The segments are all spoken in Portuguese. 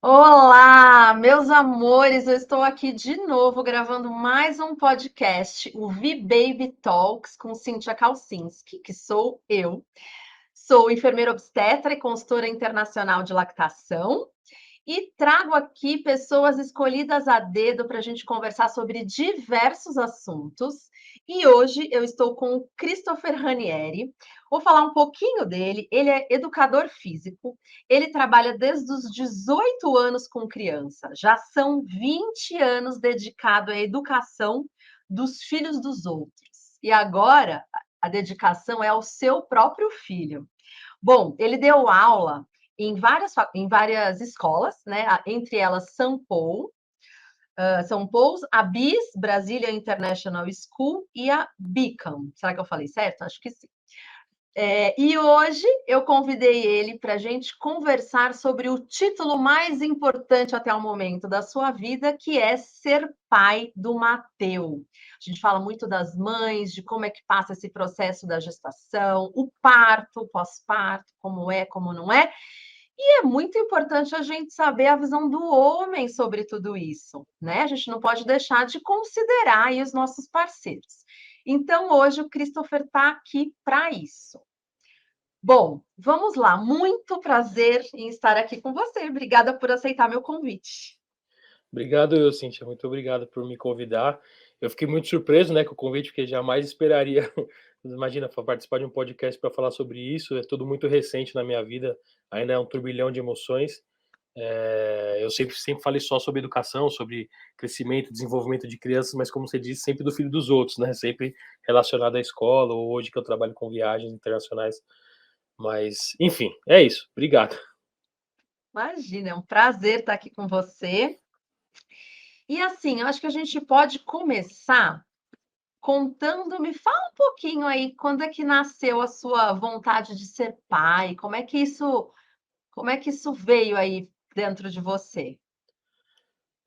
Olá, meus amores, eu estou aqui de novo gravando mais um podcast, o V-Baby Talks com Cíntia Kalsinski, que sou eu. Sou enfermeira obstetra e consultora internacional de lactação e trago aqui pessoas escolhidas a dedo para a gente conversar sobre diversos assuntos. E hoje eu estou com o Christopher Ranieri. Vou falar um pouquinho dele. Ele é educador físico. Ele trabalha desde os 18 anos com criança. Já são 20 anos dedicado à educação dos filhos dos outros. E agora a dedicação é ao seu próprio filho. Bom, ele deu aula em várias escolas, né? Entre elas São Paul's, a BIS, Brasília International School, e a Beacon. Será que eu falei certo? Acho que sim. E hoje eu convidei ele para a gente conversar sobre o título mais importante até o momento da sua vida, que é ser pai do Mateu. A gente fala muito das mães, de como é que passa esse processo da gestação, o parto, o pós-parto, como é, como não é. E é muito importante a gente saber a visão do homem sobre tudo isso, né? A gente não pode deixar de considerar aí os nossos parceiros. Então, hoje o Christopher está aqui para isso. Bom, vamos lá. Muito prazer em estar aqui com você. Obrigada por aceitar meu convite. Obrigado, Cíntia. Muito obrigado por me convidar. Eu fiquei muito surpreso, né, com o convite, porque jamais esperaria, imagina, participar de um podcast para falar sobre isso. É tudo muito recente na minha vida, ainda é um turbilhão de emoções. Eu sempre falei só sobre educação, sobre crescimento, desenvolvimento de crianças, mas como você disse, sempre do filho dos outros, né? Sempre relacionado à escola, ou hoje que eu trabalho com viagens internacionais. Mas, enfim, é isso. Obrigado. Imagina, é um prazer estar aqui com você. E assim, eu acho que a gente pode começar contando, me fala um pouquinho aí, quando é que nasceu a sua vontade de ser pai? Como é que isso veio aí dentro de você?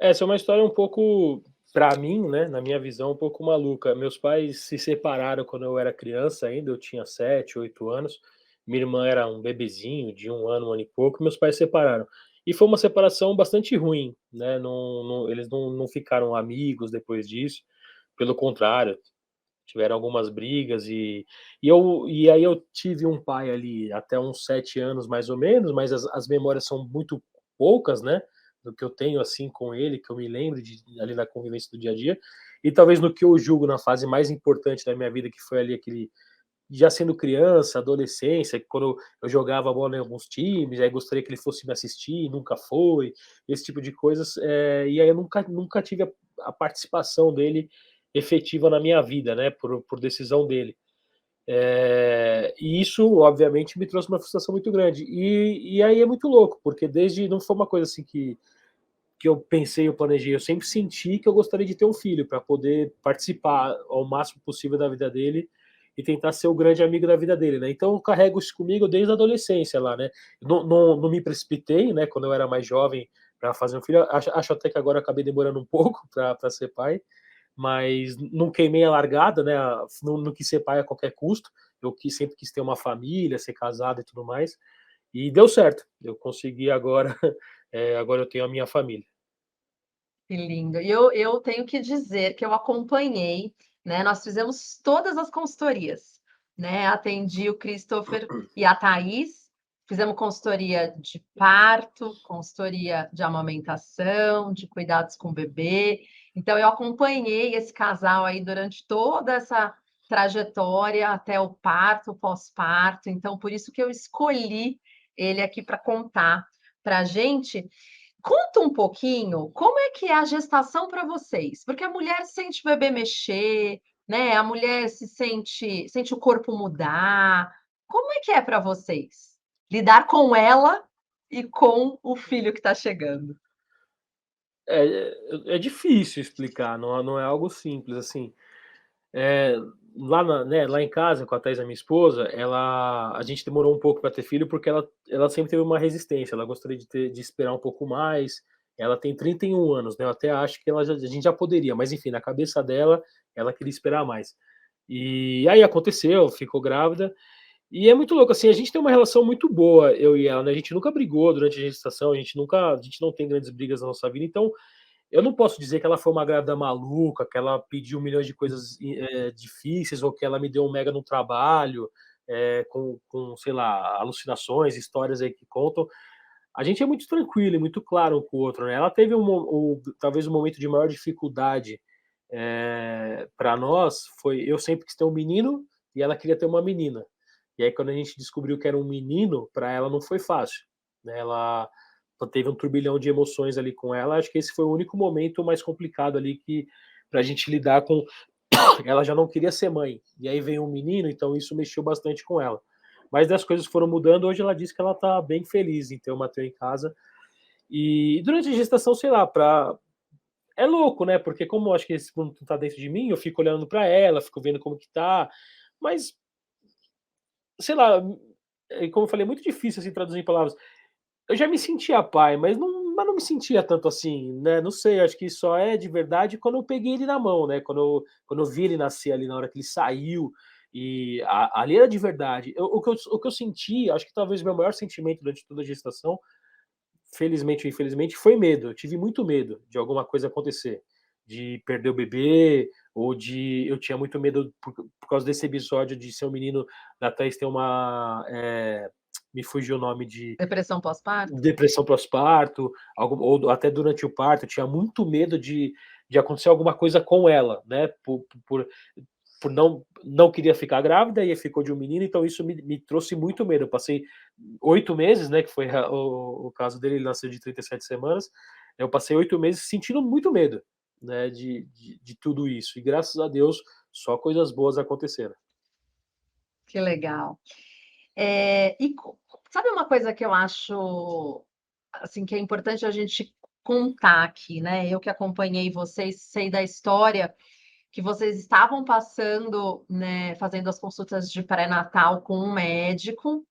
Essa é uma história um pouco, para mim, né, na minha visão, um pouco maluca. Meus pais se separaram quando eu era criança ainda, eu tinha 7, 8 anos. Minha irmã era um bebezinho de um ano e pouco, meus pais se separaram. E foi uma separação bastante ruim, né, eles não ficaram amigos depois disso, pelo contrário, tiveram algumas brigas e aí eu tive um pai ali até uns 7 anos mais ou menos, mas as memórias são muito poucas, né, do que eu tenho, assim, com ele, que eu me lembro de ali na convivência do dia a dia, e talvez no que eu julgo na fase mais importante da minha vida, que foi ali aquele já sendo criança, adolescência, quando eu jogava bola em alguns times, aí gostaria que ele fosse me assistir, nunca foi, esse tipo de coisas, e aí eu nunca tive a participação dele efetiva na minha vida, né, por decisão dele. E isso, obviamente, me trouxe uma frustração muito grande. E aí é muito louco, porque desde não foi uma coisa assim que eu pensei, eu planejei, eu sempre senti que eu gostaria de ter um filho para poder participar ao máximo possível da vida dele e tentar ser o grande amigo da vida dele, né? Então eu carrego isso comigo desde a adolescência lá, né? Não me precipitei, né? Quando eu era mais jovem para fazer um filho, acho até que agora eu acabei demorando um pouco para ser pai, mas não queimei a largada, né? Não quis ser pai a qualquer custo. Sempre quis ter uma família, ser casado e tudo mais. E deu certo. Eu consegui agora, agora eu tenho a minha família. Que lindo. E eu tenho que dizer que eu acompanhei, né? Nós fizemos todas as consultorias, né? Atendi o Christopher e a Thaís, fizemos consultoria de parto, consultoria de amamentação, de cuidados com o bebê. Então, eu acompanhei esse casal aí durante toda essa trajetória até o parto, o pós-parto. Então, por isso que eu escolhi ele aqui para contar para a gente. Conta um pouquinho como é que é a gestação para vocês, porque a mulher sente o bebê mexer, né? A mulher sente o corpo mudar. Como é que é para vocês lidar com ela e com o filho que está chegando? É difícil explicar, não é algo simples, assim. Eh, lá em casa, com a Thaís, a minha esposa, a gente demorou um pouco para ter filho, porque ela sempre teve uma resistência, ela gostaria de esperar um pouco mais. Ela tem 31 anos, né, eu até acho que a gente já poderia, mas enfim, na cabeça dela, ela queria esperar mais. E aí aconteceu, ficou grávida, E é muito louco, assim, a gente tem uma relação muito boa, eu e ela, né, a gente nunca brigou durante a gestação, a gente não tem grandes brigas na nossa vida, então eu não posso dizer que ela foi uma grávida maluca, que ela pediu milhões de coisas difíceis, ou que ela me deu um mega no trabalho, sei lá, alucinações, histórias aí que contam. A gente é muito tranquilo e muito claro um com o outro, né. Ela teve talvez o momento de maior dificuldade, pra nós, foi eu sempre quis ter um menino e ela queria ter uma menina. E aí quando a gente descobriu que era um menino, para ela não foi fácil, né, ela teve um turbilhão de emoções ali com ela, acho que esse foi o único momento mais complicado ali que pra gente lidar com ela já não queria ser mãe, e aí veio um menino, então isso mexeu bastante com ela. Mas das coisas foram mudando, hoje ela diz que ela tá bem feliz em ter o Mateu em casa. E durante a gestação, sei lá, é louco, né, porque como eu acho que esse mundo não tá dentro de mim, eu fico olhando pra ela, fico vendo como que tá, mas, sei lá, como eu falei, é muito difícil, assim, traduzir em palavras. Eu já me sentia pai, mas não me sentia tanto assim, né, não sei, acho que só é de verdade quando eu peguei ele na mão, né, quando eu vi ele nascer ali, na hora que ele saiu, e ali era de verdade. O que eu senti, acho que talvez o meu maior sentimento durante toda a gestação, felizmente ou infelizmente, foi medo. Eu tive muito medo de alguma coisa acontecer, de perder o bebê, ou de eu tinha muito medo por causa desse episódio de ser um menino, da Thaís ter me fugiu o nome de Depressão pós-parto? depressão pós-parto, ou até durante o parto, eu tinha muito medo de acontecer alguma coisa com ela, né, por não queria ficar grávida e ficou de um menino, então isso me trouxe muito medo. Eu passei 8 meses, né, que foi o caso dele, ele nasceu de 37 semanas, eu passei 8 meses sentindo muito medo, né, de tudo isso, e graças a Deus só coisas boas aconteceram. Que legal. E sabe uma coisa que eu acho, assim, que é importante a gente contar aqui, né, eu que acompanhei vocês, sei da história que vocês estavam passando, né, fazendo as consultas de pré-natal com um médico,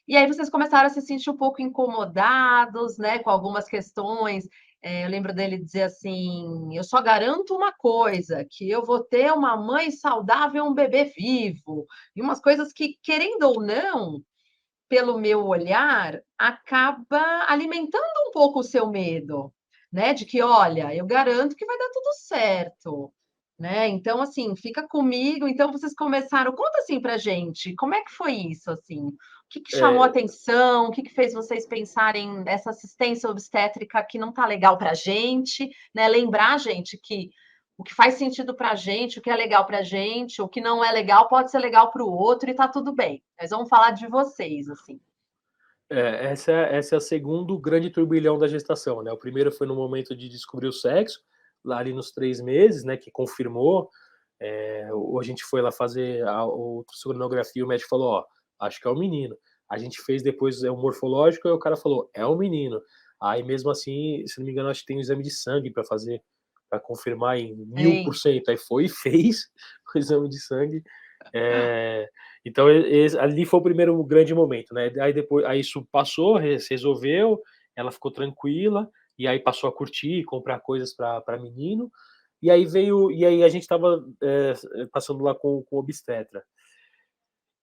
e aí vocês começaram a se sentir um pouco incomodados, né, com algumas questões. Eu lembro dele dizer assim: "Eu só garanto uma coisa, que eu vou ter uma mãe saudável, um bebê vivo", e umas coisas que, querendo ou não, pelo meu olhar, acaba alimentando um pouco o seu medo, né, de que: "Olha, eu garanto que vai dar tudo certo", né, então, assim, fica comigo. Então vocês começaram, conta, assim, pra gente, como é que foi isso, assim? O que que chamou a É, atenção? O que que fez vocês pensarem essa assistência obstétrica que não tá legal pra gente, né, lembrar, gente, que o que faz sentido pra gente, o que é legal pra gente, o que não é legal pode ser legal para o outro e tá tudo bem. Mas vamos falar de vocês, assim. essa é a segundo grande turbilhão da gestação, né, o primeiro foi no momento de descobrir o sexo, lá ali nos 3 meses, né, que confirmou, a gente foi lá fazer a ultrassonografia, o médico falou: "Ó, acho que é um menino". A gente fez depois o morfológico, aí o cara falou: "É um menino". Aí mesmo assim, se não me engano, acho que tem um exame de sangue para fazer, para confirmar em mil por Tem. cento. Aí foi e fez o exame de sangue, eh, então ali foi o primeiro grande momento, né. Aí isso passou, se resolveu, ela ficou tranquila, e aí passou a curtir, comprar coisas para menino, e aí a gente estava, passando lá com o obstetra.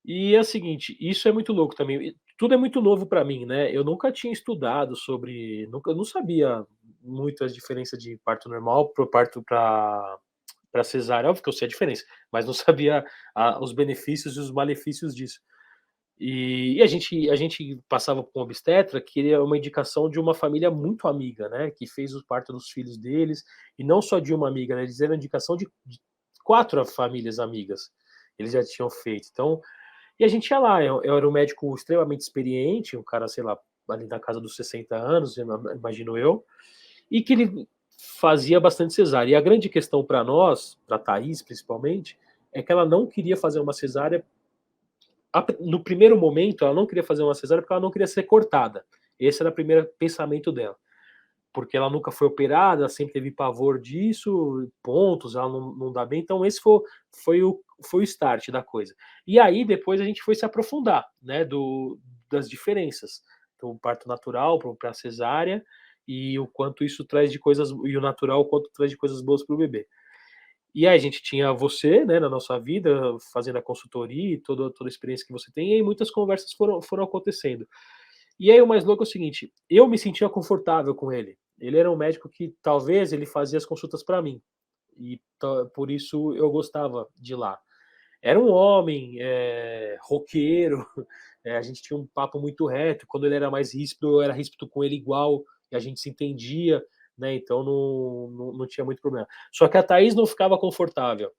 E é o seguinte, isso é muito louco também, tudo é muito novo para mim, né, eu nunca tinha estudado sobre, nunca, eu não sabia muito as diferenças de parto normal para parto para cesárea, óbvio que eu sei a diferença, mas não sabia os benefícios e os malefícios disso. E a gente passava com um obstetra que ele é uma indicação de uma família muito amiga, né, que fez o parto dos filhos deles, e não só de uma amiga, né, eles eram indicação de 4 famílias amigas, eles já tinham feito. Então, e a gente ia lá, eu era um médico extremamente experiente, um cara, sei lá, ali na casa dos 60 anos, imagino eu, e que ele fazia bastante cesárea. E a grande questão para nós, para Thaís principalmente, é que ela não queria fazer uma cesárea, no primeiro momento, ela não queria fazer uma cesárea porque ela não queria ser cortada. Esse era o primeiro pensamento dela. Porque ela nunca foi operada, ela sempre teve pavor disso, pontos, ela não dá bem. Então, esse foi o start da coisa. E aí, depois, a gente foi se aprofundar, né, das diferenças do parto natural para a cesárea, e o quanto isso traz de coisas, e o natural, o quanto traz de coisas boas para o bebê. E aí a gente tinha você, né, na nossa vida, fazendo a consultoria e toda a experiência que você tem, e aí muitas conversas foram acontecendo. E aí o mais louco é o seguinte, eu me sentia confortável com ele. Ele era um médico que talvez ele fazia as consultas para mim, e por isso eu gostava de ir lá. Era um homem, roqueiro, a gente tinha um papo muito reto, quando ele era mais ríspido, eu era ríspido com ele igual, e a gente se entendia, né, então não tinha muito problema. Só que a Thaís não ficava confortável,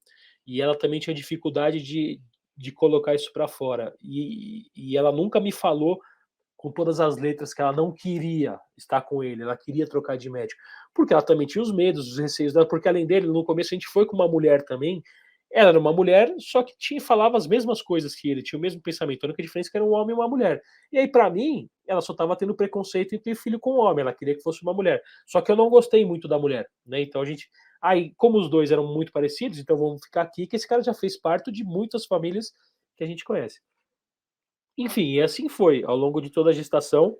e ela também tinha dificuldade de colocar isso para fora, e ela nunca me falou com todas as letras que ela não queria estar com ele, ela queria trocar de médico, porque ela também tinha os medos, os receios dela, porque além dele, no começo a gente foi com uma mulher também, ela era uma mulher, só que falava as mesmas coisas que ele, tinha o mesmo pensamento, a única diferença é que era um homem e uma mulher. E aí, para mim, ela só estava tendo preconceito em ter filho com um homem, ela queria que fosse uma mulher. Só que eu não gostei muito da mulher, né? Então a gente. Aí, como os dois eram muito parecidos, então vamos ficar aqui, que esse cara já fez parte de muitas famílias que a gente conhece. Enfim, e assim foi, ao longo de toda a gestação,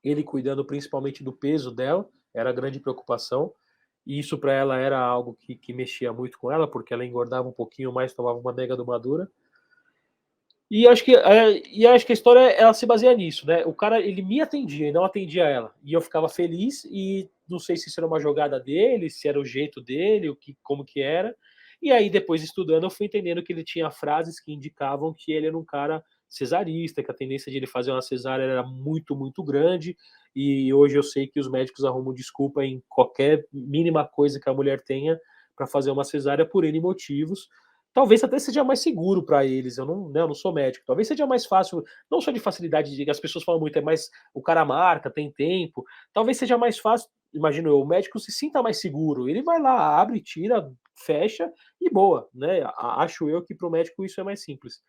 ele cuidando principalmente do peso dela, era a grande preocupação, e isso para ela era algo que mexia muito com ela, porque ela engordava um pouquinho mais, tomava uma mega domadura. E acho que a história ela se baseia nisso, né? O cara ele me atendia e não atendia ela, e eu ficava feliz e não sei se isso era uma jogada dele, se era o jeito dele, como que era. E aí depois estudando eu fui entendendo que ele tinha frases que indicavam que ele era um cara cesarista, que a tendência de ele fazer uma cesárea era muito, muito grande, e hoje eu sei que os médicos arrumam desculpa em qualquer mínima coisa que a mulher tenha para fazer uma cesárea por N motivos. Talvez até seja mais seguro para eles, eu não, né, eu não sou médico, talvez seja mais fácil, não só de facilidade, de as pessoas falam muito, é mais o cara marca, tem tempo, talvez seja mais fácil, imagino eu, o médico se sinta mais seguro, ele vai lá, abre, tira, fecha e boa, né? Acho eu que para o médico isso é mais simples.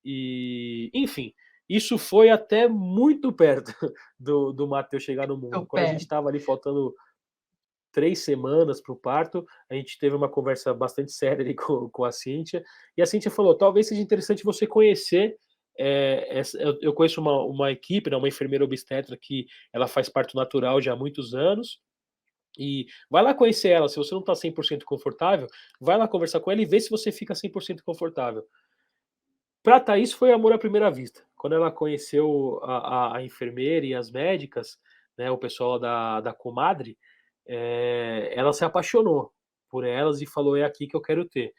E, enfim, isso foi até muito perto do Matheus chegar no mundo. Quando a gente Super. estava ali faltando 3 semanas para o parto, a gente teve uma conversa bastante séria ali com a Cíntia, e a Cíntia falou: talvez seja interessante você conhecer. Eu conheço uma equipe, né, uma enfermeira obstetra que ela faz parto natural já há muitos anos, e vai lá conhecer ela. Se você não está 100% confortável, vai lá conversar com ela e vê se você fica 100% confortável. Para a Thaís foi amor à primeira vista. Quando ela conheceu a enfermeira e as médicas, né, o pessoal da comadre, ela se apaixonou por elas e falou: "É aqui que eu quero ter".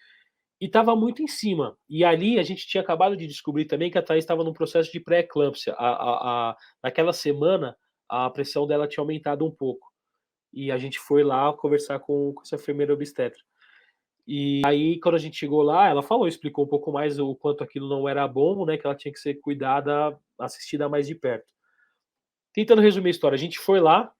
E estava muito em cima. E ali a gente tinha acabado de descobrir também que a Thaís estava num processo de pré-eclâmpsia. Naquela semana, a pressão dela tinha aumentado um pouco. E a gente foi lá conversar com essa enfermeira obstetra. E aí, quando a gente chegou lá, ela falou, explicou um pouco mais o quanto aquilo não era bom, né, que ela tinha que ser cuidada, assistida mais de perto. Tentando resumir a história, a gente foi lá,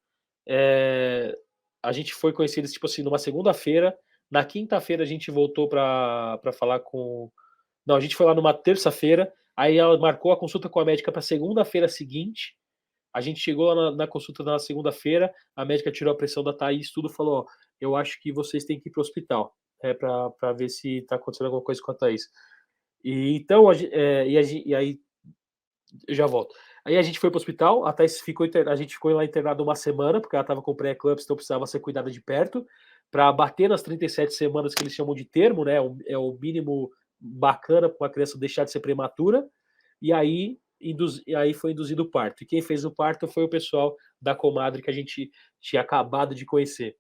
eh, a gente foi conhecer eles, tipo assim, numa segunda-feira, na quinta-feira a gente voltou pra falar com não, a gente foi lá numa terça-feira, aí ela marcou a consulta com a médica pra segunda-feira seguinte, a gente chegou lá na consulta na segunda-feira, a médica tirou a pressão da Thaís, tudo, falou: "Ó, eu acho que vocês têm que ir para o hospital, pra ver se tá acontecendo alguma coisa com a Thaís". E então e aí eu já volto. Aí a gente foi para o hospital, a Thaís a gente ficou lá internado uma semana, porque ela estava com pré-eclâmpsia, então precisava ser cuidada de perto, para bater nas 37 semanas que eles chamam de termo, né, é o mínimo bacana para uma criança deixar de ser prematura, e aí foi induzido o parto. E quem fez o parto foi o pessoal da comadre que a gente tinha acabado de conhecer.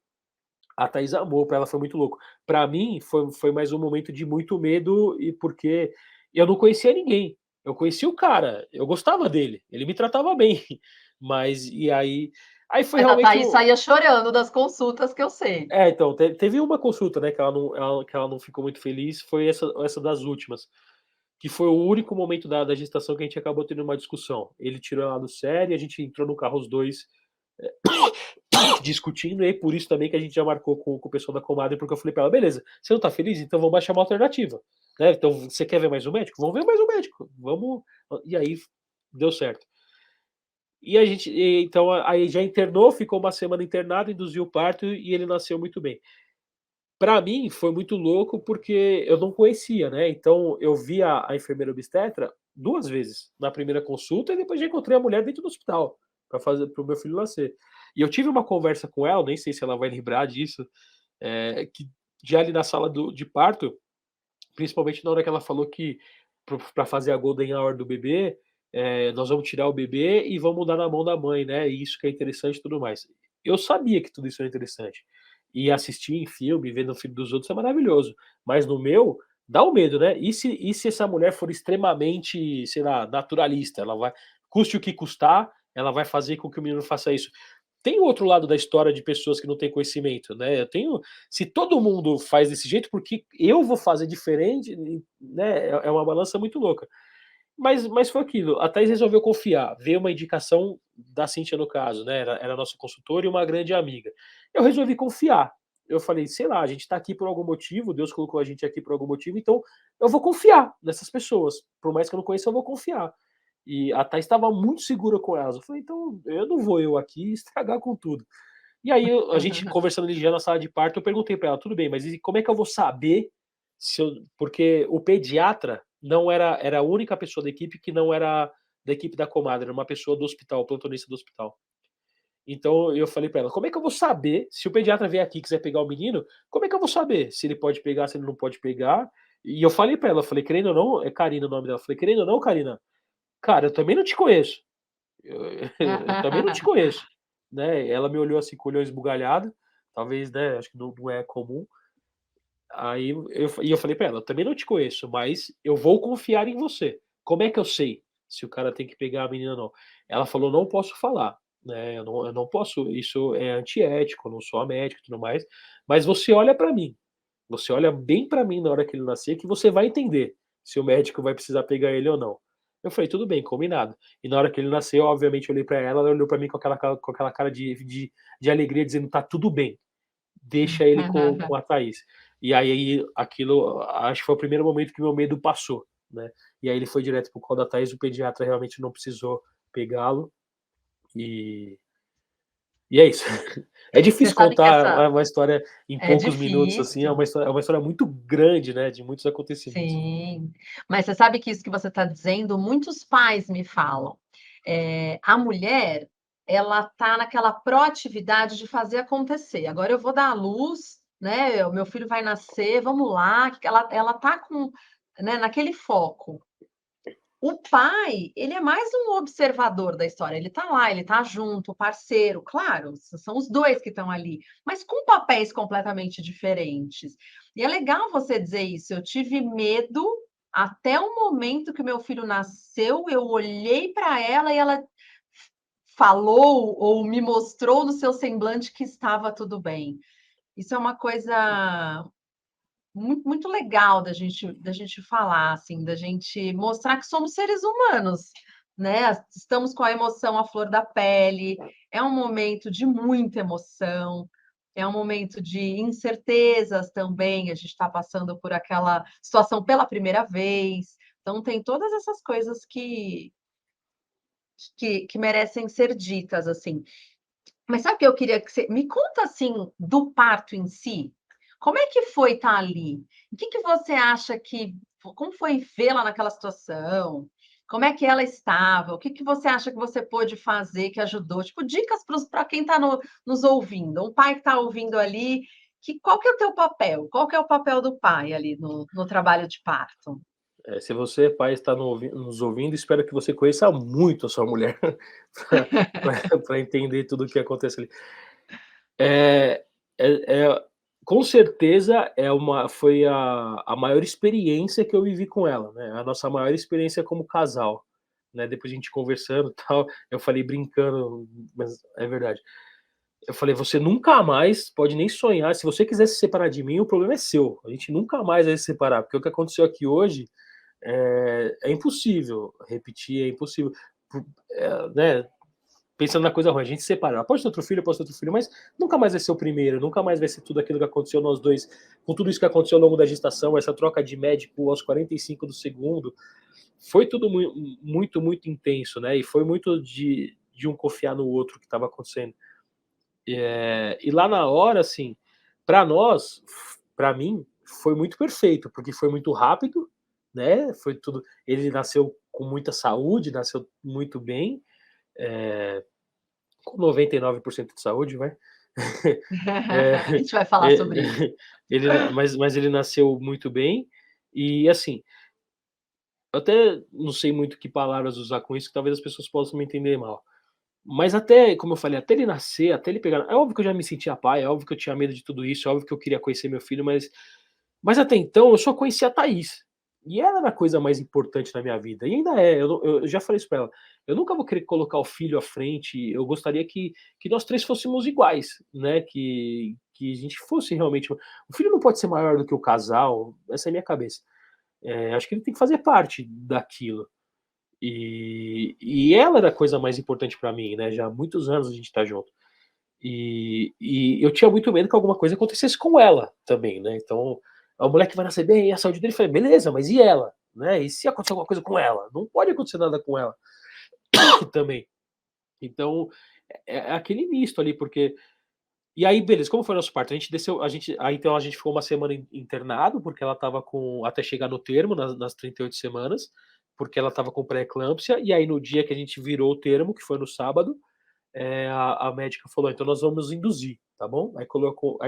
A Thaís amou, para ela foi muito louco. Para mim, foi mais um momento de muito medo, e porque eu não conhecia ninguém. Eu conhecia o cara, eu gostava dele, ele me tratava bem, mas e aí foi Mas a realmente Thaís saía chorando das consultas que eu sei. então, teve uma consulta, né, que ela não ficou muito feliz, foi essa das últimas, que foi o único momento da gestação que a gente acabou tendo uma discussão. Ele tirou ela do sério, a gente entrou no carro os 2 discutindo, e aí por isso também que a gente já marcou com o pessoal da comadre, porque eu falei pra ela: "Beleza, você não tá feliz? Então vamos achar uma alternativa, né, então você quer ver mais um médico? Vamos ver mais um médico, vamos". E aí deu certo. Então aí já internou, ficou uma semana internado, induziu o parto e ele nasceu muito bem. Pra mim foi muito louco, porque eu não conhecia, né, então eu vi a enfermeira obstetra 2 vezes, na primeira consulta e depois já encontrei a mulher dentro do hospital, para o meu filho nascer. E eu tive uma conversa com ela, nem sei se ela vai lembrar disso, que já ali na sala de parto, principalmente na hora que ela falou que para fazer a golden hour do bebê, nós vamos tirar o bebê e vamos dar na mão da mãe, né, e isso que é interessante e tudo mais. Eu sabia que tudo isso era interessante. E assistir em filme, ver no filme dos outros é maravilhoso, mas no meu, dá o medo, né. E se essa mulher for extremamente, sei lá, naturalista, ela vai custe o que custar, ela vai fazer com que o menino faça isso. Tem o outro lado da história de pessoas que não têm conhecimento, né, eu tenho se todo mundo faz desse jeito, por que eu vou fazer diferente, né, é uma balança muito louca. Mas foi aquilo, a Thaís resolveu confiar, veio uma indicação da Cíntia no caso, né, era nossa consultora e uma grande amiga. Eu resolvi confiar. Eu falei: "Sei lá, a gente tá aqui por algum motivo, Deus colocou a gente aqui por algum motivo, então eu vou confiar nessas pessoas, por mais que eu não conheça, eu vou confiar". E a Thaís estava muito segura com elas, eu falei: "Então, eu não vou eu aqui estragar com tudo". E aí a gente conversando ali já na sala de parto, eu perguntei pra ela: "Tudo bem, mas e como é que eu vou saber se eu", porque o pediatra não era a única pessoa da equipe que não era da equipe da comadre, era uma pessoa do hospital, plantonista do hospital. Então eu falei pra ela: "Como é que eu vou saber, se o pediatra vier aqui e quiser pegar o menino, como é que eu vou saber se ele pode pegar, se ele não pode pegar?". E eu falei pra ela, eu falei: "Querendo ou não", é Karina o nome dela, eu falei: "Querendo ou não, Karina, cara, eu também não te conheço". Eu eu também não te conheço, né, ela me olhou assim com o olhão esbugalhado, talvez, né, acho que não é comum. Aí eu falei pra ela: "Eu também não te conheço, mas eu vou confiar em você. Como é que eu sei se o cara tem que pegar a menina ou não?". Ela falou: "Não posso falar, né, eu não posso, isso é antiético, eu não sou a médica e tudo mais, mas você olha pra mim, você olha bem pra mim na hora que ele nascer que você vai entender se o médico vai precisar pegar ele ou não". Eu falei: "Tudo bem, combinado". E na hora que ele nasceu, obviamente, eu olhei pra ela, ela olhou pra mim com aquela cara de alegria, dizendo: "Tá tudo bem, deixa ele com a Thaís". E aí aquilo, acho que foi o primeiro momento que meu medo passou, né. E aí ele foi direto para o colo da Thaís, o pediatra realmente não precisou pegá-lo, e e é isso. É Você difícil sabe que contar essa uma história em é poucos minutos, assim, é difícil. uma história muito grande, né, de muitos acontecimentos. Sim, mas você sabe que isso que você está dizendo, muitos pais me falam. A mulher, ela tá naquela proatividade de fazer acontecer. Agora eu vou dar à luz, né, o meu filho vai nascer, vamos lá, que ela tá com, né, naquele foco. O pai, ele é mais um observador da história, ele tá lá, ele tá junto, parceiro, claro, são os 2 que estão ali, mas com papéis completamente diferentes. E é legal você dizer isso, eu tive medo até o momento que o meu filho nasceu, eu olhei para ela e ela falou ou me mostrou no seu semblante que estava tudo bem. Isso é uma coisa muito legal da gente falar, assim, da gente mostrar que somos seres humanos, né, estamos com a emoção à flor da pele, é um momento de muita emoção, é um momento de incertezas também, a gente está passando por aquela situação pela primeira vez, então tem todas essas coisas que merecem ser ditas, assim. Mas sabe o que eu queria que você me conta, assim, do parto em si? Como é que foi estar ali? O que que você acha que como foi vê-la naquela situação? Como é que ela estava? O que que você acha que você pôde fazer que ajudou? Tipo, dicas para quem está nos ouvindo, um pai que está ouvindo ali, qual que é o teu papel? Qual que é o papel do pai ali no trabalho de parto? Se você, pai, está nos ouvindo, espero que você conheça muito a sua mulher para entender tudo o que acontece ali. É com certeza foi a maior experiência que eu vivi com ela, né, a nossa maior experiência como casal, né, depois a gente conversando, tal, eu falei brincando, mas é verdade. Eu falei: "Você nunca mais pode nem sonhar, se você quiser se separar de mim, o problema é seu, a gente nunca mais vai se separar, porque o que aconteceu aqui hoje, é impossível repetir, é impossível, né, pensando na coisa ruim, a gente se separa. Ela pode ter outro filho, pode ter outro filho, mas nunca mais vai ser o primeiro, nunca mais vai ser tudo aquilo que aconteceu nós dois, com tudo isso que aconteceu ao longo da gestação, essa troca de médico aos 45 do segundo, foi tudo muito, muito intenso, né? E foi muito de um confiar no outro que estava acontecendo. E lá na hora, assim, para nós, para mim, foi muito perfeito, porque foi muito rápido, né? Foi tudo. Ele nasceu com muita saúde, nasceu muito bem, com 99% de saúde, vai. É, A gente vai falar é, sobre isso. mas ele nasceu muito bem, e assim, eu até não sei muito que palavras usar com isso, que talvez as pessoas possam me entender mal. Mas até, como eu falei, até ele nascer, até ele pegar, é óbvio que eu já me sentia pai, é óbvio que eu tinha medo de tudo isso, é óbvio que eu queria conhecer meu filho, mas até então eu só conhecia a Thaís. E ela era a coisa mais importante na minha vida, e ainda é, eu já falei isso pra ela, eu nunca vou querer colocar o filho à frente, eu gostaria que nós 3 fôssemos iguais, né, que a gente fosse realmente, o filho não pode ser maior do que o casal, essa é a minha cabeça. Acho que ele tem que fazer parte daquilo. E ela era a coisa mais importante pra mim, né, já há muitos anos a gente tá junto. E eu tinha muito medo que alguma coisa acontecesse com ela também, né, então, a mulher que vai nascer bem, a saúde dele, eu falei: "Beleza, mas e ela?", né, e se acontecer alguma coisa com ela? Não pode acontecer nada com ela também. Então, é aquele misto ali, porque e aí beleza, como foi o nosso parto? A gente desceu, então a gente ficou uma semana internado, porque ela estava com, até chegar no termo, nas 38 semanas, porque ela estava com pré-eclâmpsia, e aí no dia que a gente virou o termo, que foi no sábado, a médica falou: "Então nós vamos induzir, tá bom?". Aí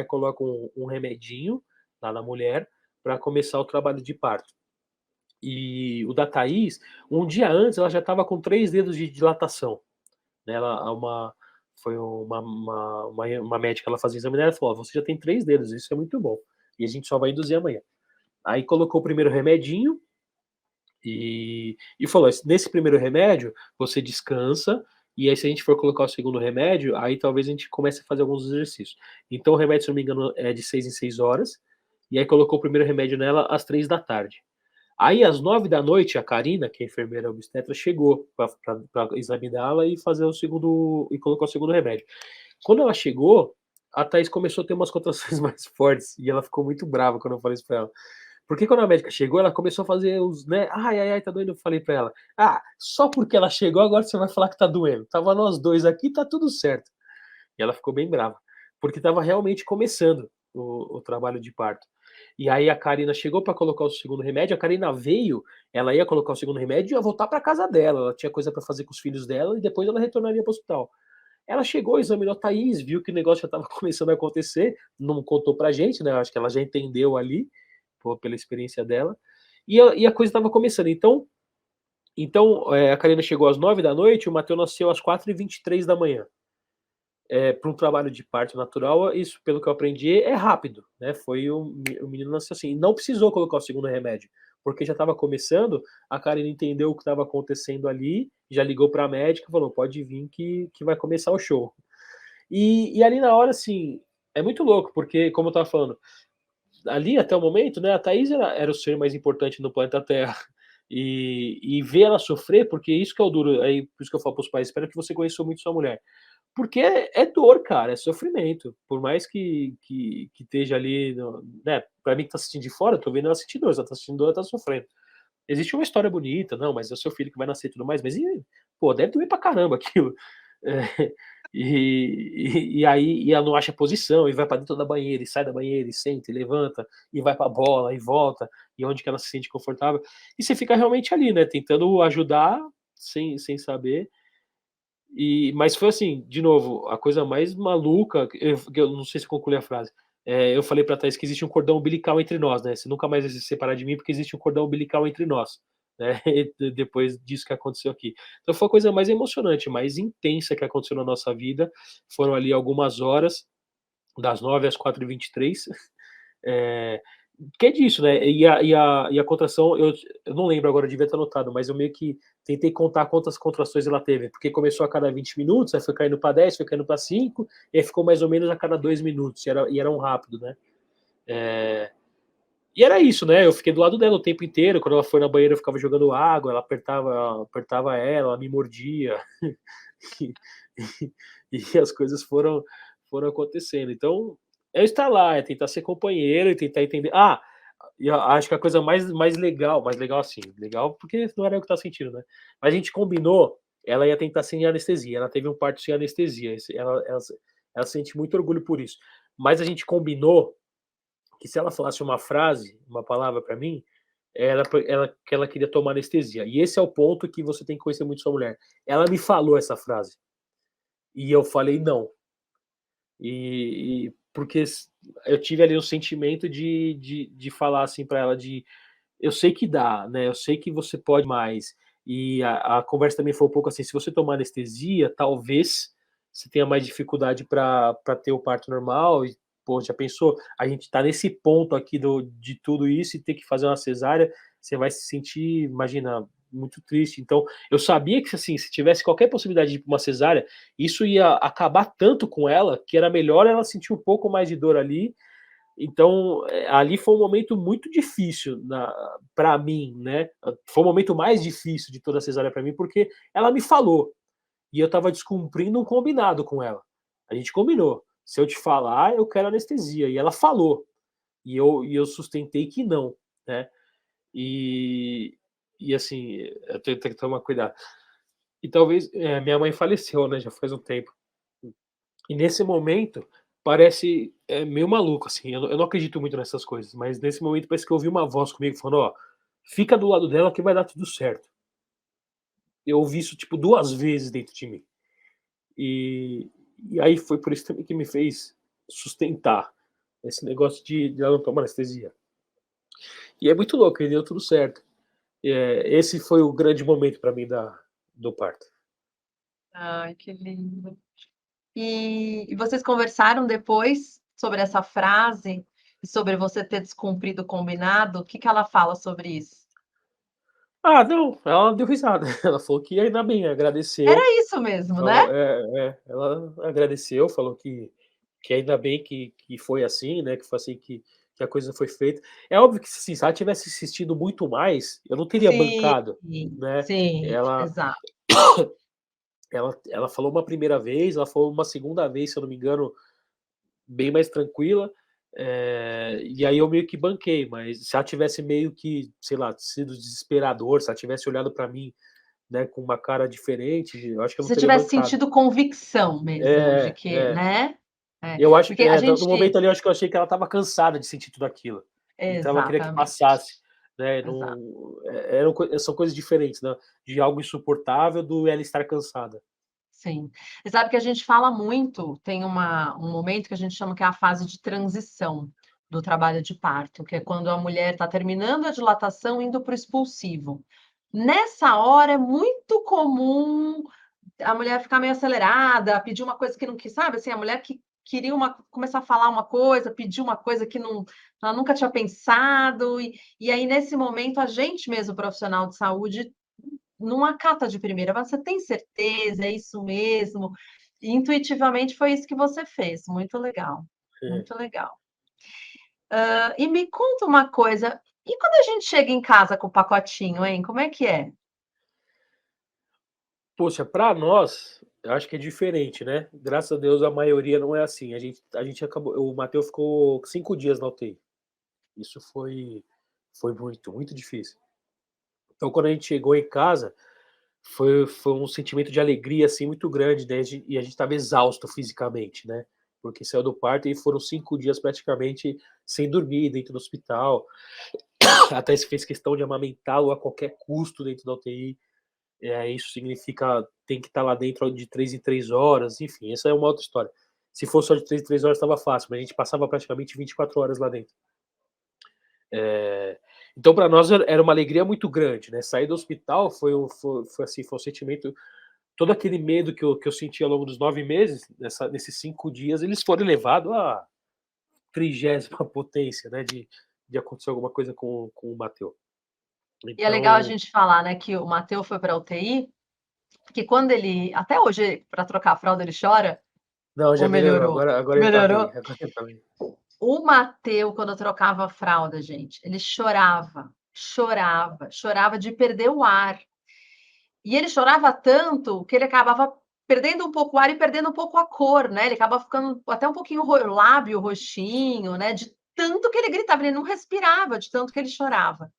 coloca um remedinho lá na mulher para começar o trabalho de parto. E o da Thaís, um dia antes ela já estava com 3 dedos de dilatação, né, ela foi uma médica, ela fazia exame dela, ela falou: "Ó, você já tem 3 dedos, isso é muito bom, e a gente só vai induzir amanhã". Aí colocou o primeiro remedinho, e falou: "Nesse primeiro remédio, você descansa, e aí se a gente for colocar o segundo remédio, aí talvez a gente comece a fazer alguns exercícios". Então o remédio, se eu não me engano, é de 6 em 6 horas, e aí colocou o primeiro remédio nela às 3 da tarde. Aí às 9 da noite, a Karina, que é a enfermeira obstetra, chegou pra examiná-la e fazer o segundo, e colocar o segundo remédio. Quando ela chegou, a Thaís começou a ter umas contrações mais fortes, e ela ficou muito brava quando eu falei isso pra ela. Porque quando a médica chegou, ela começou a fazer os, né, "Ai, ai, ai, tá doendo", eu falei pra ela: "Ah, só porque ela chegou agora você vai falar que tá doendo, estava nós 2 aqui, tá tudo certo". E ela ficou bem brava, porque estava realmente começando o trabalho de parto. E aí a Karina chegou para colocar o segundo remédio, a Karina veio, ela ia colocar o segundo remédio e ia voltar para casa dela, ela tinha coisa para fazer com os filhos dela e depois ela retornaria para o hospital. Ela chegou, examinou a Thaís, viu que o negócio já estava começando a acontecer, não contou pra gente, né, acho que ela já entendeu ali, pela experiência dela, e a coisa estava começando. Então, a Karina chegou às 9 da noite, o Matheus nasceu às 4h23 da manhã. Para um trabalho de parto natural, isso, pelo que eu aprendi, é rápido, né? O menino nasceu assim, não precisou colocar o segundo remédio, porque já estava começando, a Karina entendeu o que estava acontecendo ali, já ligou para a médica e falou: pode vir que vai começar o show. E ali na hora, assim, é muito louco, porque, como eu estava falando, ali até o momento, né, a Thaís era o ser mais importante no planeta Terra. E ver ela sofrer, porque isso que é o duro, aí por isso que eu falo para os pais: espero que você conheça muito sua mulher. Porque é dor, cara, é sofrimento. Por mais que esteja ali, né, pra mim que tá assistindo de fora, eu tô vendo ela sentir dor, se ela tá sentindo dor, ela tá sofrendo. Existe uma história bonita, não, mas é o seu filho que vai nascer e tudo mais, mas pô, deve doer pra caramba aquilo. Eh, e aí ela não acha posição, e vai pra dentro da banheira, e sai da banheira, e senta, e levanta, e vai pra bola, e volta, e onde que ela se sente confortável. E você fica realmente ali, né, tentando ajudar, sem saber. Mas foi assim, de novo, a coisa mais maluca, que eu não sei se eu concluí a frase. Eu falei pra Thaís que existe um cordão umbilical entre nós, né, você nunca mais vai se separar de mim, porque existe um cordão umbilical entre nós, né, depois disso que aconteceu aqui. Então foi a coisa mais emocionante, mais intensa que aconteceu na nossa vida, foram ali algumas horas, das 9 às 4h23, eh, que é disso, né, e a contração, eu não lembro agora, eu devia ter anotado, mas eu meio que tentei contar quantas contrações ela teve, porque começou a cada 20 minutos, aí foi caindo para 10, foi caindo para 5, e aí ficou mais ou menos a cada 2 minutos, e era um rápido, né. Eh, e era isso, né, eu fiquei do lado dela o tempo inteiro, quando ela foi na banheira eu ficava jogando água, ela apertava ela me mordia, e e as coisas foram acontecendo. Então, é estar lá, é tentar ser companheiro e tentar entender. E eu acho que a coisa mais legal assim, legal porque não era eu que estava sentindo, né, mas a gente combinou, ela ia tentar sem anestesia, ela teve um parto sem anestesia, ela sente muito orgulho por isso. Mas a gente combinou que se ela falasse uma frase, uma palavra pra mim, que ela queria tomar anestesia. E esse é o ponto que você tem que conhecer muito sua mulher. Ela me falou essa frase, e eu falei: "Não". Porque eu tive ali um sentimento de falar assim para ela de eu sei que dá, né? Eu sei que você pode mais. E a conversa também foi um pouco assim: se você tomar anestesia, talvez você tenha mais dificuldade para ter o parto normal. E, pô, já pensou? A gente tá nesse ponto aqui de tudo isso e ter que fazer uma cesárea, você vai se sentir, imagina, muito triste. Então, eu sabia que assim, se tivesse qualquer possibilidade de ir para uma cesárea, isso ia acabar tanto com ela que era melhor ela sentir um pouco mais de dor ali. Então, ali foi um momento muito difícil para mim, né? Foi o momento mais difícil de toda a cesárea para mim, porque ela me falou e eu estava descumprindo um combinado com ela. A gente combinou: se eu te falar, eu quero anestesia. E ela falou, e eu sustentei que não, né? E, e assim, eu tenho que tomar cuidado. E talvez minha mãe faleceu, né? Já faz um tempo. E nesse momento, parece, meio maluco, assim, eu não acredito muito nessas coisas, mas nesse momento parece que eu ouvi uma voz comigo falando: "Ó, fica do lado dela que vai dar tudo certo". Eu ouvi isso, tipo, 2 vezes dentro de mim. E e aí foi por isso também que me fez sustentar esse negócio de ela não tomar anestesia. E é muito louco, e deu tudo certo. Esse foi o grande momento pra mim do parto. Ai, que lindo. E vocês conversaram depois sobre essa frase e sobre você ter descumprido o combinado? O que que ela fala sobre isso? Ah, não, ela deu risada, ela falou que ainda bem, Era agradeceu. isso mesmo, né? Falou ela agradeceu, falou que ainda bem que foi assim, né, que foi assim que a coisa foi feita. É óbvio que, assim, se ela tivesse insistido muito mais, eu não teria Sim, bancado, né. sim, Ela exato. ela falou uma primeira vez, ela falou uma segunda vez, se eu não me engano, bem mais tranquila, e aí eu meio que banquei, mas se ela tivesse meio que, sei lá, sido desesperador, se ela tivesse olhado pra mim, né, com uma cara diferente, eu acho que eu Se não você teria tivesse bancado. sentido convicção mesmo de É, que, é. né? É, Eu acho porque a no gente momento ali, eu acho que eu achei que ela estava cansada de sentir tudo aquilo, então ela queria que exatamente, passasse, né, exato. são coisas diferentes, né, de algo insuportável do ela estar cansada. Sim. Você sabe que a gente fala muito, tem um momento que a gente chama que é a fase de transição do trabalho de parto, que é quando a mulher está terminando a dilatação, indo para o expulsivo. Nessa hora é muito comum a mulher ficar meio acelerada, pedir uma coisa que não quis, sabe, assim, a mulher que queria começar a falar uma coisa, pedir uma coisa que não ela nunca tinha pensado, e aí nesse momento a gente mesmo, profissional de saúde, não acata de primeira, "Você tem certeza? É isso mesmo?". E intuitivamente foi isso que você fez, muito legal, É. muito legal. E me conta uma coisa, e quando a gente chega em casa com o pacotinho, hein, como é que é? Poxa, pra nós, eu acho que é diferente, né, graças a Deus a maioria não é assim, a gente acabou o Matheus ficou 5 dias na UTI, isso foi muito, muito difícil. Então quando a gente chegou em casa, foi um sentimento de alegria, assim, muito grande, né, e a gente estava exausto fisicamente, né, porque saiu do parto e foram 5 dias praticamente sem dormir dentro do hospital, até se fez questão de amamentá-lo a qualquer custo dentro da UTI, isso significa tem que estar lá dentro de 3 em 3 horas, enfim, essa é uma outra história. Se fosse só de 3 em 3 horas estava fácil, mas a gente passava praticamente 24 horas lá dentro. Eh, então para nós era uma alegria muito grande, né, sair do hospital foi assim, foi um sentimento. Todo aquele medo que eu senti ao longo dos 9 meses, nesses 5 dias, eles foram elevados à 30ª potência, né, de acontecer alguma coisa com o Mateu. E é legal a Então gente falar, né, que o Mateu foi para a UTI, porque quando ele até hoje, para trocar a fralda, ele chora, não, ou já melhorou, melhorou? agora ele tá bem, Melhorou? agora ele tá bem. O Mateu, quando eu trocava a fralda, gente, ele chorava, chorava, chorava de perder o ar. E ele chorava tanto que ele acabava perdendo um pouco o ar e perdendo um pouco a cor, né, ele acabava ficando até um pouquinho lábio roxinho, né, de tanto que ele gritava, ele não respirava de tanto que ele chorava.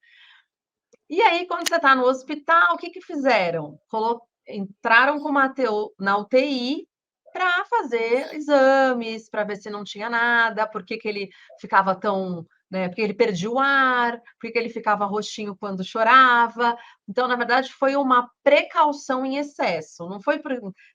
E aí, quando você está no hospital, o que que fizeram? Entraram com o Mateu na UTI para fazer exames, para ver se não tinha nada, por que que ele ficava tão né, porque ele perdia o ar, porque ele ficava roxinho quando chorava. Então, na verdade, foi uma precaução em excesso, não foi por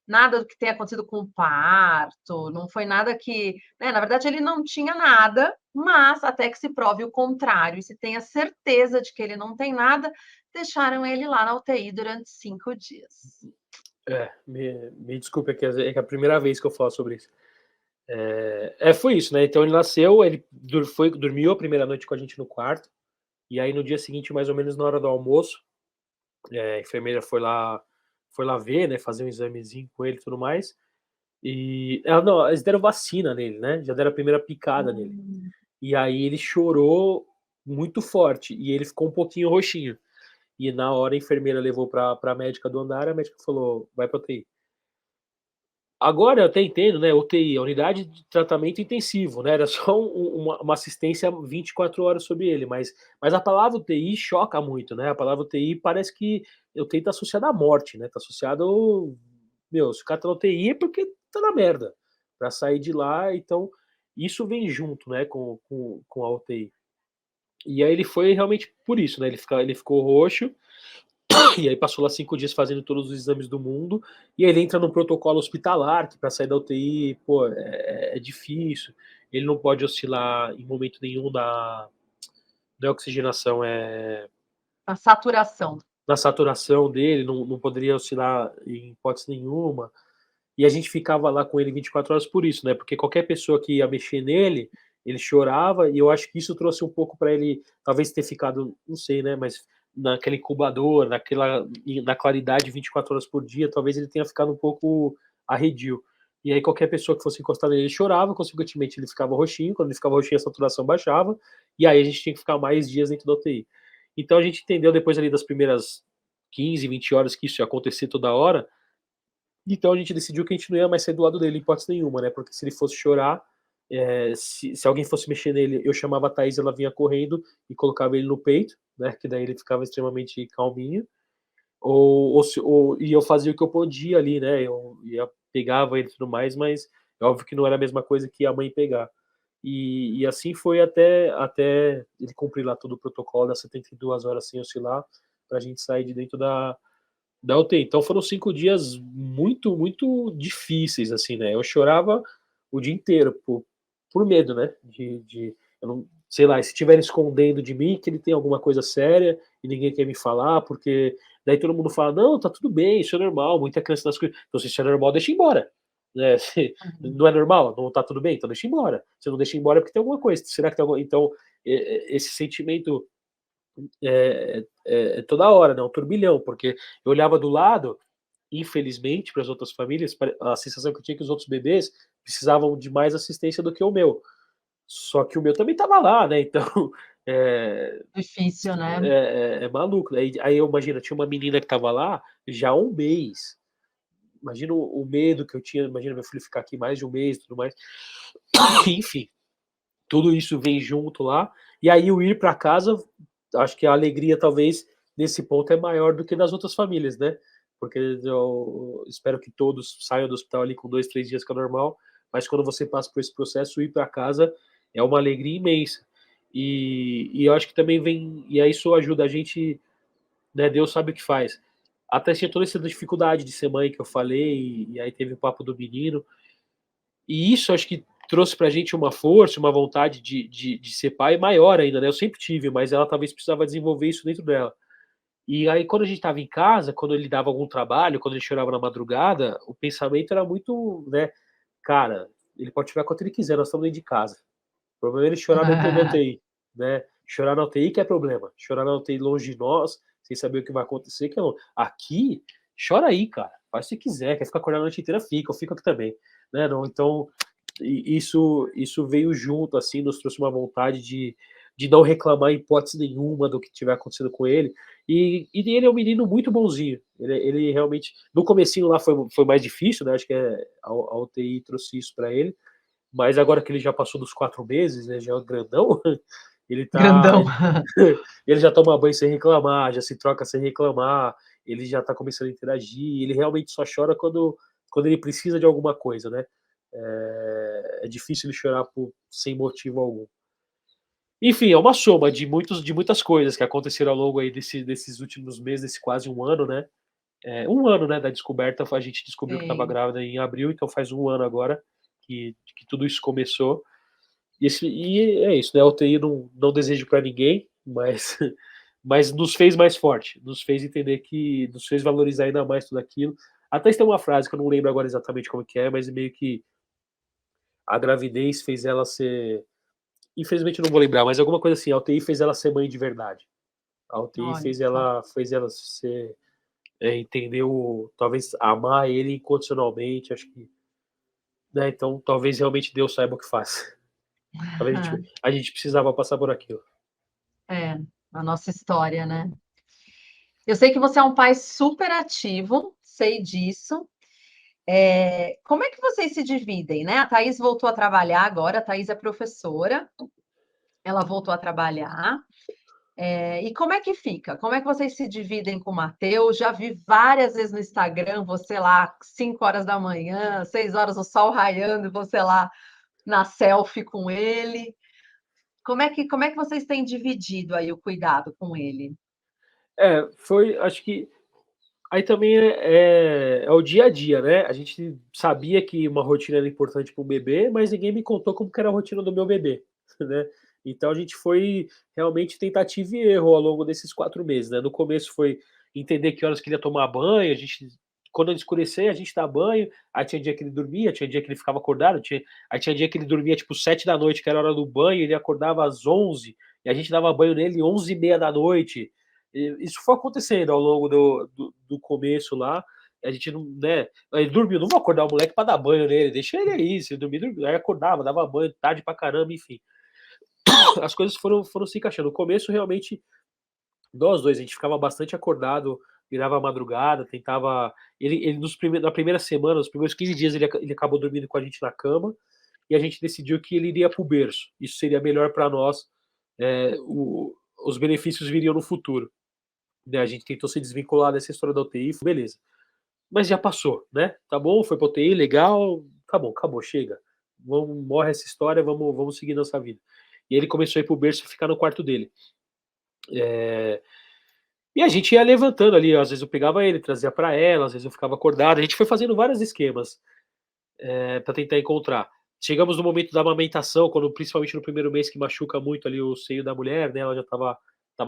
nada do que tenha acontecido com o parto, não foi nada que, né, na verdade ele não tinha nada, mas até que se prove o contrário e se tenha certeza de que ele não tem nada, deixaram ele lá na UTI durante 5 dias. Me desculpe, é que é a primeira vez que eu falo sobre isso. Foi isso, né, então ele nasceu, ele dormiu a primeira noite com a gente no quarto, e aí no dia seguinte, mais ou menos na hora do almoço, a enfermeira foi lá ver, né, fazer um examezinho com ele e tudo mais, e ela não, eles deram vacina nele, né, já deram a primeira picada nele. Hum. E aí ele chorou muito forte, e ele ficou um pouquinho roxinho. E na hora a enfermeira levou pra médica do andar, a médica falou: "Vai pra UTI". Agora eu até entendo, né, UTI, a unidade de tratamento intensivo, né, era só uma assistência 24 horas sobre ele, mas a palavra UTI choca muito, né, a palavra UTI parece que UTI tá associada à morte, né, tá associado, meu, se o cara tá na UTI é porque tá na merda, pra sair de lá, então isso vem junto, né, com a UTI. E aí ele foi realmente por isso, né, ele ficou roxo, e aí passou lá 5 dias fazendo todos os exames do mundo, e aí ele entra num protocolo hospitalar, que para sair da UTI, pô, é difícil, ele não pode oscilar em momento nenhum da oxigenação, A saturação. na saturação dele, não poderia oscilar em hipótese nenhuma, e a gente ficava lá com ele 24 horas por isso, né, porque qualquer pessoa que ia mexer nele, ele chorava, e eu acho que isso trouxe um pouco para ele, talvez ter ficado, não sei, né, mas naquela incubador, na claridade 24 horas por dia, talvez ele tenha ficado um pouco arredio. E aí qualquer pessoa que fosse encostar nele, ele chorava, consequentemente ele ficava roxinho, quando ele ficava roxinho a saturação baixava, e aí a gente tinha que ficar mais dias dentro da UTI. Então a gente entendeu depois ali das primeiras 15, 20 horas que isso ia acontecer toda hora, então a gente decidiu que a gente não ia mais sair do lado dele, em hipótese nenhuma, né, porque se ele fosse chorar, se alguém fosse mexer nele, eu chamava a Thaís, ela vinha correndo e colocava ele no peito, né, que daí ele ficava extremamente calminho, e eu fazia o que eu podia ali, né, pegava ele e tudo mais, mas é óbvio que não era a mesma coisa que a mãe pegar. E assim foi até ele cumprir lá todo o protocolo das 72 horas sem oscilar, pra gente sair de dentro da UTI. Então foram 5 dias muito, muito difíceis, assim, né. Eu chorava o dia inteiro por medo, né, de eu não sei lá, se estiverem escondendo de mim que ele tem alguma coisa séria e ninguém quer me falar, porque daí todo mundo fala: "Não, tá tudo bem, isso é normal, muita criança nasce com isso". Então se isso é normal, deixa embora, né. Se Uhum. não é normal, não tá tudo bem, então deixa embora. Se não deixa embora é porque tem alguma coisa. Será que tem alguma então, esse sentimento toda hora, né, um turbilhão, porque eu olhava do lado, infelizmente, para as outras famílias, a sensação que eu tinha é que os outros bebês precisavam de mais assistência do que o meu. Só que o meu também estava lá, né, então, é Difícil, né? é maluco. Aí eu imagino, tinha uma menina que estava lá já há 1 mês. Imagina o medo que eu tinha, imagina meu filho ficar aqui mais de 1 mês e tudo mais. Enfim, tudo isso vem junto lá, e aí o ir para casa, acho que a alegria talvez nesse ponto é maior do que nas outras famílias, né, porque eu espero que todos saiam do hospital ali com 2, 3 dias que é normal, mas quando você passa por esse processo, ir para casa é uma alegria imensa. E eu acho que também e aí isso ajuda a gente, né, Deus sabe o que faz. Até tinha toda essa dificuldade de ser mãe que eu falei, e aí teve o papo do menino, e isso acho que trouxe pra gente uma força, uma vontade de ser pai maior ainda, né, eu sempre tive, mas ela talvez precisava desenvolver isso dentro dela. E aí quando a gente estava em casa, quando ele dava algum trabalho, quando ele chorava na madrugada, o pensamento era muito, né: "Cara, ele pode chorar quanto ele quiser, nós estamos dentro de casa. O problema é ele chorar dentro da UTI, né, chorar na UTI que é problema, chorar na UTI longe de nós, sem saber o que vai acontecer que é aqui, chora aí cara, faz o que você quiser, quer ficar acordado a noite inteira, fica, eu fico aqui também", né, não, então isso veio junto, assim, nos trouxe uma vontade de não reclamar em hipótese nenhuma do que tiver acontecendo com ele, e ele é um menino muito bonzinho, ele realmente no comecinho lá foi mais difícil, né, acho que a UTI trouxe isso pra ele, mas agora que ele já passou dos 4 meses, né, já é grandão, ele tá Grandão. ele ele já toma banho sem reclamar, já se troca sem reclamar, ele já tá começando a interagir, ele realmente só chora quando ele precisa de alguma coisa, né. É difícil ele chorar sem motivo algum. Enfim, é uma soma de muitas coisas que aconteceram ao longo aí desses últimos meses, desse quase um ano, né. 1 ano, né, da descoberta, a gente descobriu que estava Sim. grávida em abril, então faz 1 ano agora que tudo isso começou. E é isso, né, a UTI não desejo para ninguém, mas mas nos fez mais forte, nos fez entender que nos fez valorizar ainda mais tudo aquilo. Até tem uma frase que eu não lembro agora exatamente como que é, mas meio que a gravidez fez ela ser, infelizmente eu não vou lembrar, mas alguma coisa assim, a UTI fez ela ser mãe de verdade. A UTI Olha só. fez ela ser, entender talvez amar ele incondicionalmente, acho que, né, então talvez realmente Deus saiba o que faz. Talvez a gente precisava passar por aquilo. É, a nossa história, né. Eu sei que você é um pai super ativo, sei disso. Como é que vocês se dividem, né? A Thaís voltou a trabalhar agora, a Thaís é professora, ela voltou a trabalhar. E como é que fica? Como é que vocês se dividem com o Matheus? Já vi várias vezes no Instagram, você lá 5 horas da manhã, 6 horas, o sol raiando, e você lá na selfie com ele. Como é que vocês têm dividido aí o cuidado com ele? Foi, acho que aí também é o dia a dia, né, a gente sabia que uma rotina era importante para o bebê, mas ninguém me contou como que era a rotina do meu bebê, né. Então a gente foi realmente tentativa e erro ao longo desses 4 meses, né. No começo foi entender que horas que ele ia tomar banho, a gente quando escurecer a gente dá banho, aí tinha dia que ele dormia, tinha dia que ele ficava acordado, tinha dia que ele dormia tipo 7 da noite, que era a hora do banho, ele acordava às 11 e a gente dava banho nele 11h30 da noite. Isso foi acontecendo ao longo do começo lá, a gente não, né, ele dormiu, não vou acordar o moleque pra dar banho nele, deixa ele aí, se ele dormir, dormiu. Aí acordava, dava banho tarde pra caramba, enfim. As coisas foram se encaixando. No começo, realmente, nós 2 a gente ficava bastante acordado, virava a madrugada, tentava ele na primeira semana, nos primeiros 15 dias, ele acabou dormindo com a gente na cama, e a gente decidiu que ele iria para o berço. Isso seria melhor pra nós, os benefícios viriam no futuro. Né, a gente tentou se desvincular dessa história da UTI, beleza. Mas já passou, né, tá bom, foi pra UTI, legal, tá bom, acabou, chega. Morre essa história, vamos seguir nossa vida. E ele começou a ir para o berço e ficar no quarto dele. Eh, e a gente ia levantando ali, às vezes eu pegava ele, trazia pra ela, às vezes eu ficava acordado, a gente foi fazendo vários esquemas, pra tentar encontrar. Chegamos no momento da amamentação, quando principalmente no primeiro mês que machuca muito ali o seio da mulher, né, ela já estava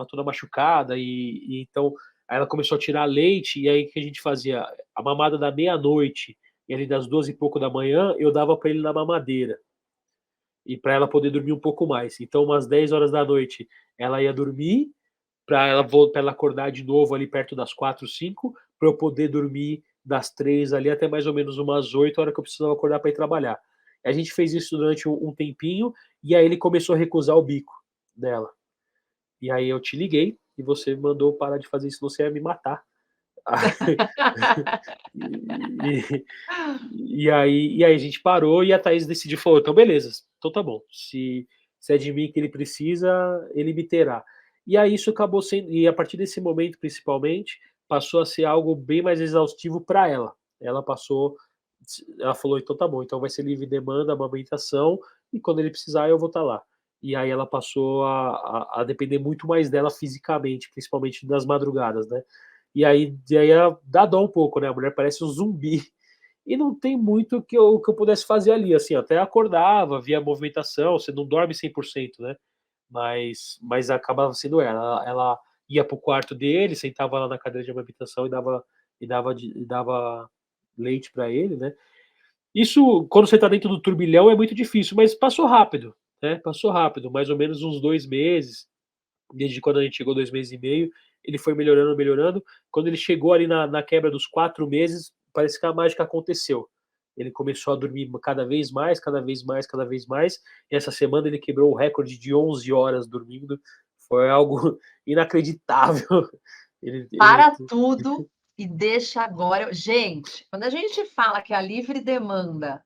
toda machucada e então aí ela começou a tirar leite, e aí o que a gente fazia? A mamada da meia-noite e ali das 2h pouco da manhã, eu dava pra ele na mamadeira, e pra ela poder dormir um pouco mais. Então umas 10 horas da noite ela ia dormir, pra ela acordar de novo ali perto das 4, 5, pra eu poder dormir das 3 ali até mais ou menos umas 8, a hora que eu precisava acordar pra ir trabalhar. A gente fez isso durante um tempinho, e aí ele começou a recusar o bico dela. E aí eu te liguei, e você mandou parar de fazer isso, senão você ia me matar. E e aí a gente parou e a Thaís decidiu, falou: "Então beleza, então tá bom, se é de mim que ele precisa, ele me terá". E aí isso acabou sendo, e a partir desse momento principalmente, passou a ser algo bem mais exaustivo para ela. Ela falou: "Então tá bom, então vai ser livre demanda, amamentação, e quando ele precisar eu vou estar lá". E aí ela passou a depender muito mais dela fisicamente, principalmente nas madrugadas, né. E aí dá dó um pouco, né, a mulher parece um zumbi, e não tem muito que eu pudesse fazer ali, assim, até acordava, via a movimentação, você não dorme 100%, né, mas acabava sendo ela ia para o quarto dele, sentava lá na cadeira de amamentação e dava leite para ele, né. Isso, quando você tá dentro do turbilhão, é muito difícil, mas passou rápido, né, passou rápido, mais ou menos uns 2 meses, desde quando a gente chegou, 2 meses e meio, ele foi melhorando, melhorando. Quando ele chegou ali na quebra dos 4 meses, parece que a mágica aconteceu. Ele começou a dormir cada vez mais, cada vez mais, cada vez mais, e essa semana ele quebrou o recorde de 11 horas dormindo, foi algo inacreditável. Ele Para tudo e deixa agora gente, quando a gente fala que a livre demanda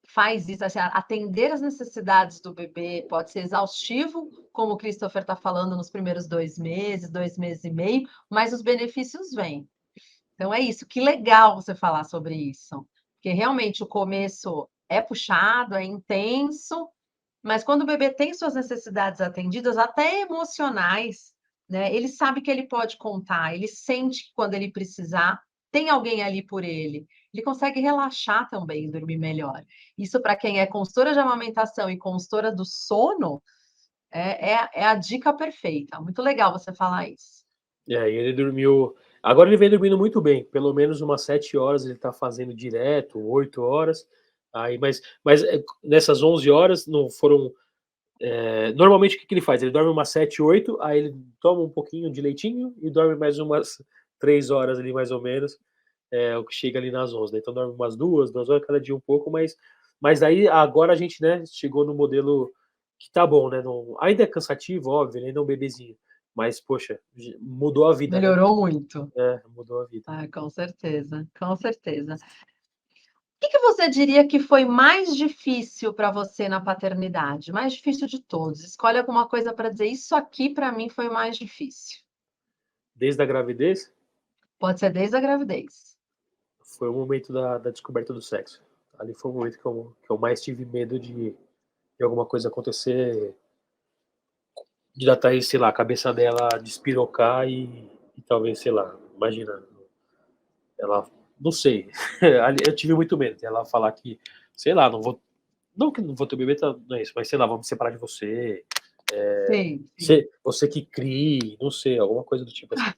faz isso, assim, atender as necessidades do bebê pode ser exaustivo, como o Christopher está falando nos primeiros 2 meses, 2 meses e meio, mas os benefícios vêm. Então é isso, que legal você falar sobre isso, porque realmente o começo é puxado, é intenso, Mas quando o bebê tem suas necessidades atendidas, até emocionais, né, ele sabe que ele pode contar, ele sente que quando ele precisar, tem alguém ali por ele. Ele consegue relaxar também, dormir melhor. Isso para quem é consultora de amamentação e consultora do sono, é a dica perfeita. Muito legal você falar isso. E aí ele dormiu agora ele vem dormindo muito bem, pelo menos umas 7 horas ele tá fazendo direto, 8 horas, aí mas, nessas 11 horas não foram, normalmente o que que ele faz? Ele dorme umas 7, 8, aí ele toma um pouquinho de leitinho e dorme mais umas 3 horas ali mais ou menos, o que chega ali nas 11, né, então dorme umas 2 horas cada dia um pouco, mas aí agora a gente, né, chegou no modelo que tá bom, né, não ainda é cansativo, óbvio, ele ainda é um bebezinho, mas poxa, mudou a vida, né. Melhorou muito. É, mudou a vida. Ah, com certeza, com certeza. O que você diria que foi mais difícil para você na paternidade? Mais difícil de todos. Escolhe alguma coisa para dizer: "Isso aqui para mim foi o mais difícil". Desde a gravidez, Pode ser desde a gravidez. foi o momento da descoberta do sexo. Ali foi o momento que eu mais tive medo de alguma coisa acontecer, de da Thaís, sei lá, a cabeça dela despirocar e talvez, sei lá, imagina, ela não sei, ali eu tive muito medo dela falar que, sei lá, não que não vou ter bebê, não é isso, mas sei lá, vou me separar de você, Sim, sim. você que crie, não sei, alguma coisa do tipo assim.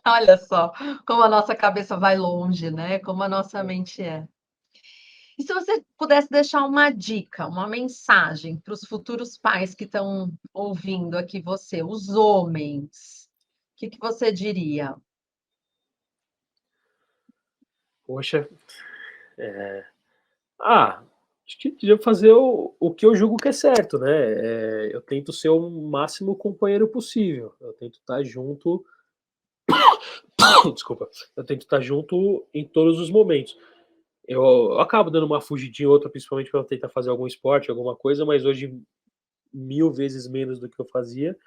Olha só, como a nossa cabeça vai longe, né, como a nossa mente é. E se você pudesse deixar uma dica, uma mensagem para os futuros pais que estão ouvindo aqui você, os homens, o que que você diria? Poxa, ah, acho que devo fazer o que eu julgo que é certo, né, eu tento ser o máximo companheiro possível, eu tento estar junto desculpa, eu tento estar junto em todos os momentos. Eu acabo dando uma fugidinha ou outra, principalmente quando tentar fazer algum esporte, alguma coisa, mas hoje 1000 vezes menos do que eu fazia,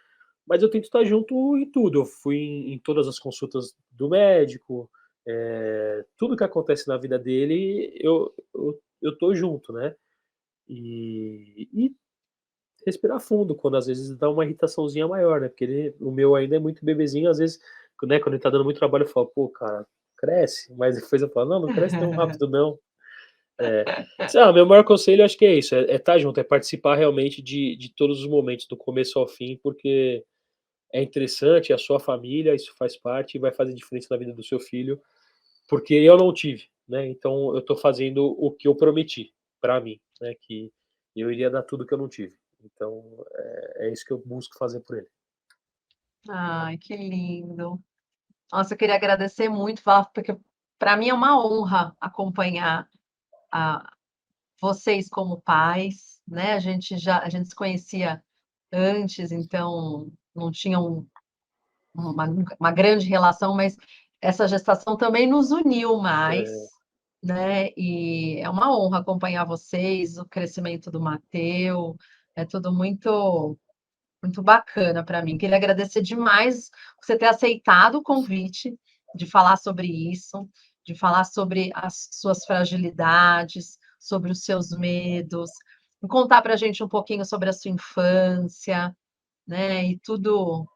mas eu tento estar junto em tudo. Eu fui em todas as consultas do médico, tudo que acontece na vida dele, eu tô junto, né. E respirar fundo quando às vezes dá uma irritaçãozinha maior, né, porque o meu ainda é muito bebezinho, às vezes, né, quando ele tá dando muito trabalho eu falo: "Pô, cara, cresce", mas depois eu falo: "Não, não cresce tão rápido não". É, sei lá, meu maior conselho acho que é isso, é estar junto, é participar realmente de todos os momentos, do começo ao fim, porque é interessante, é a sua família, isso faz parte e vai fazer diferença na vida do seu filho, porque eu não tive, né, então eu tô fazendo o que eu prometi pra mim, né, que eu iria dar tudo que eu não tive. Então, é isso que eu busco fazer por ele. Ai, que lindo. Nossa, eu queria agradecer muito, falar porque para mim é uma honra acompanhar a vocês como pais, né, a gente se conhecia antes, então não tinha uma grande relação, mas essa gestação também nos uniu É, mais, né, e é uma honra acompanhar vocês, o crescimento do Mateu, é tudo muito bacana para mim. Queria agradecer demais você ter aceitado o convite de falar sobre isso, de falar sobre as suas fragilidades, sobre os seus medos, e contar para a gente um pouquinho sobre a sua infância, né, e tudo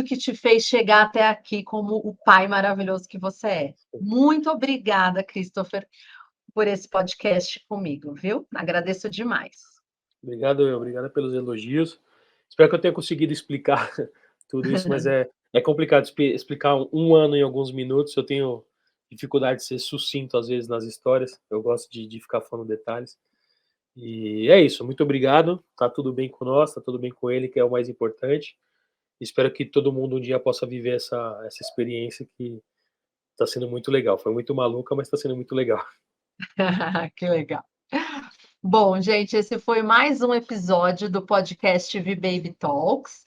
que te fez chegar até aqui como o pai maravilhoso que você é. Muito obrigada, Christopher, por esse podcast comigo, viu? Agradeço demais. obrigado pelos elogios. Espero que eu tenha conseguido explicar tudo isso, mas é complicado explicar um ano em alguns minutos, eu tenho dificuldade de ser sucinto, às vezes, nas histórias, eu gosto de ficar falando detalhes. E é isso, muito obrigado, tá tudo bem com nós, tá tudo bem com ele, que é o mais importante. Espero que todo mundo um dia possa viver essa experiência que tá sendo muito legal. Foi muito maluca, mas tá sendo muito legal. Que legal. Bom, gente, esse foi mais um episódio do podcast V-Baby Talks.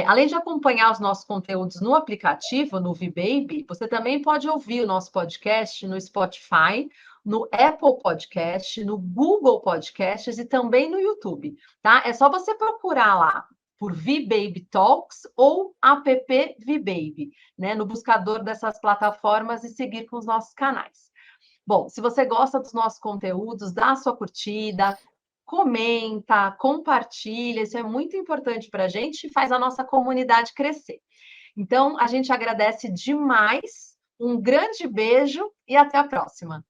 Além de acompanhar os nossos conteúdos no aplicativo, no V-Baby, você também pode ouvir o nosso podcast no Spotify, no Apple Podcast, no Google Podcasts e também no YouTube, tá? É só você procurar lá por V-Baby Talks ou app V-Baby, né, no buscador dessas plataformas e seguir com os nossos canais. Bom, se você gosta dos nossos conteúdos, dá a sua curtida, comenta, compartilha, isso é muito importante para a gente e faz a nossa comunidade crescer. Então, a gente agradece demais, um grande beijo e até a próxima.